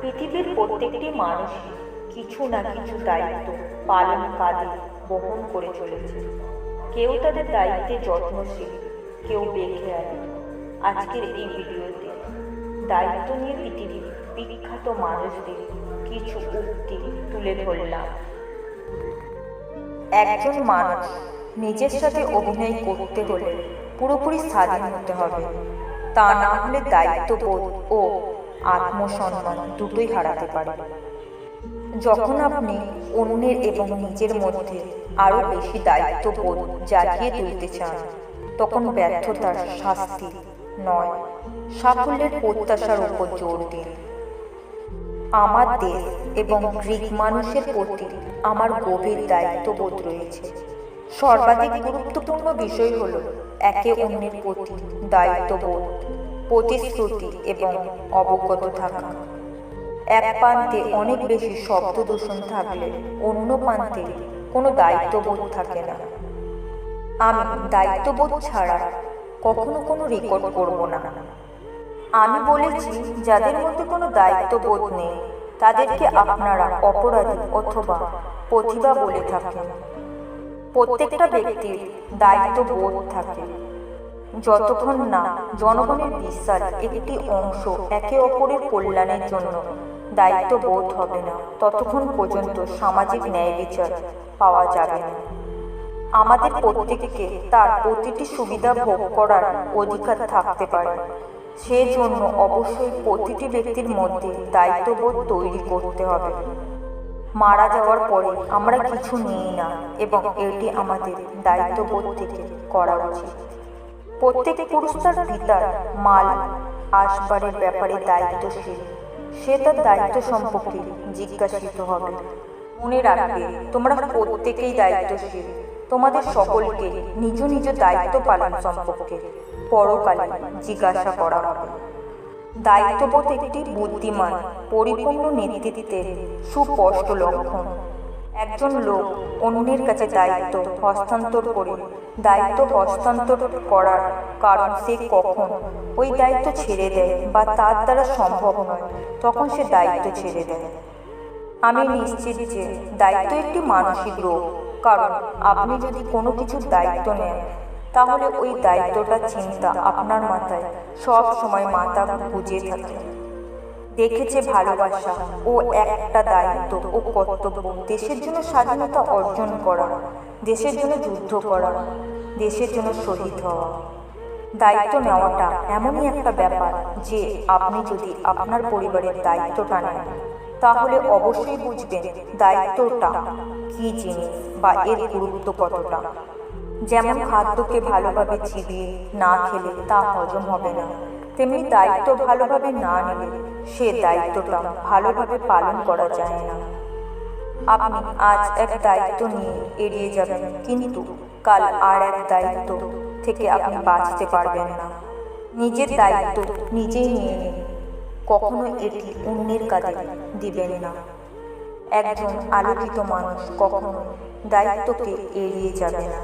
পৃথিবীর প্রত্যেকটি মানুষই কিছু না কিছু দায়িত্ব পালন কাঁধে বহন করে চলেছে। কেউ তাদের দায়িত্বে যত্নশীল, কেউ বেখেয়াল। আজকের এই ভিডিওতে দায়িত্ব নিয়ে পৃথিবীর বিখ্যাত মানুষদের কিছু উক্তি তুলে ধরলাম। একজন মানুষ নিজের সাথে অভিনয় করতে হলে পুরোপুরি স্বাধীন হতে হবে, তা না হলে দায়িত্ববোধ ও আত্মসম্মান দুটোই হারাতে পারে। যখন আপনি অন্যের এবং নিজের মধ্যে আরো বেশি দায়িত্ববোধ জাগিয়ে তুলতে চান, তখন ব্যর্থতার শাস্তি নয়, সাফল্যের প্রত্যাশার উপর জোর দিন। আমার দেশ এবং গ্রিক মানুষের প্রতি আমার গভীর দায়িত্ববোধ রয়েছে। সর্বাধিক গুরুত্বপূর্ণ বিষয় হল একে অন্যের প্রতি দায়িত্ববোধ, প্রতিশ্রুতি এবং অবগত থাকা। এক প্রান্তে অনেক বেশি শব্দ দূষণ থাকলে অন্য প্রান্তে কোনো দায়িত্ববোধ থাকে না। আমি দায়িত্ববোধ ছাড়া কখনো কোনো রেকর্ড করব না। আমি বলেছি, যাদের মধ্যে কোনো দায়িত্ববোধ নেই তাদেরকে আপনারা অপরাধী অথবা প্রতিভা বলে থাকেন। প্রত্যেকটা ব্যক্তির দায়িত্ববোধ থাকে। যতক্ষণ না জনগণের বিশ্বাস একটি অংশ একে অপরের কল্যাণের জন্য দায়িত্ববোধ হবে না, ততক্ষণ পর্যন্ত সামাজিক ন্যায় বিচার পাওয়া যাবে না। আমাদের প্রত্যেককে তার প্রতিটি সুবিধা ভোগ করার অধিকার থাকতে পারে। সেজন্য অবশ্যই প্রতিটি ব্যক্তির মধ্যে দায়িত্ববোধ তৈরি করতে হবে। মারা যাওয়ার পরে আমরা কিছু নিই না এবং এটি আমাদের দায়িত্ববোধ থেকে করা উচিত। প্রত্যেক পুরুষ তার পিতার মাল আসবারের ব্যাপারে দায়িত্বশীল। সে তার দায়িত্ব সম্পর্কে জিজ্ঞাসিত হবে। মনে রাখবে, তোমরা প্রত্যেকেই দায়িত্বশীল। তোমাদের সকলকে নিজ নিজ দায়িত্ব পালন সম্পর্কে পরকালে জিজ্ঞাসা করা হবে। দায়িত্ববোধ একটি বুদ্ধিমান, পরিপূর্ণ নেতৃত্বের সুস্পষ্ট লক্ষণ। একজন লোক অন্যের কাছে দায়িত্ব হস্তান্তর করে দায়িত্ব হস্তান্তর করার কারণ সে কখন ওই দায়িত্ব ছেড়ে দেয় বা তার দ্বারা সম্ভব নয়, তখন সে দায়িত্ব ছেড়ে দেয়। আমি নিশ্চিত যে দায়িত্ব একটি মানসিক রোগ, কারণ আপনি যদি কোনো কিছুর দায়িত্ব নেন তাহলে ওই দায়িত্বটার চিন্তা আপনার মাথায় সব সময় মাথা গুঁজে থাকে। দেখেছে ভালোবাসা ও একটা দায়িত্ব ও কর্তব্য, দেশের জন্য স্বাধীনতা অর্জন করা, দেশের জন্য যুদ্ধ করা, দেশের জন্য শহীদ হওয়া। দায়িত্ব নেওয়াটা এমনই একটা ব্যাপার যে আপনি যদি আপনার পরিবারের দায়িত্বটা নেন তাহলে অবশ্যই বুঝবেন দায়িত্বটা কি জিনিস বা এর গুরুত্ব কতটা। যেমন খাদ্যকে ভালোভাবে চিবিয়ে না খেলে তা হজম হবে না, তেমনি দায়িত্ব ভালোভাবে না নিলে সে দায়িত্বটা ভালোভাবে পালন করা যায় না। আপনি আজ এক দায়িত্ব নিয়ে এড়িয়ে যাবেন, কিন্তু কাল আর এক দায়িত্ব থেকে আপনি বাঁচতে পারবেন না। নিজের দায়িত্ব নিজেই নিয়ে নিন, কখনো এটি অন্যের কাঁধে দিবেন না। একজন আলোকিত মানুষ কখনো দায়িত্বকে এড়িয়ে যাবে না।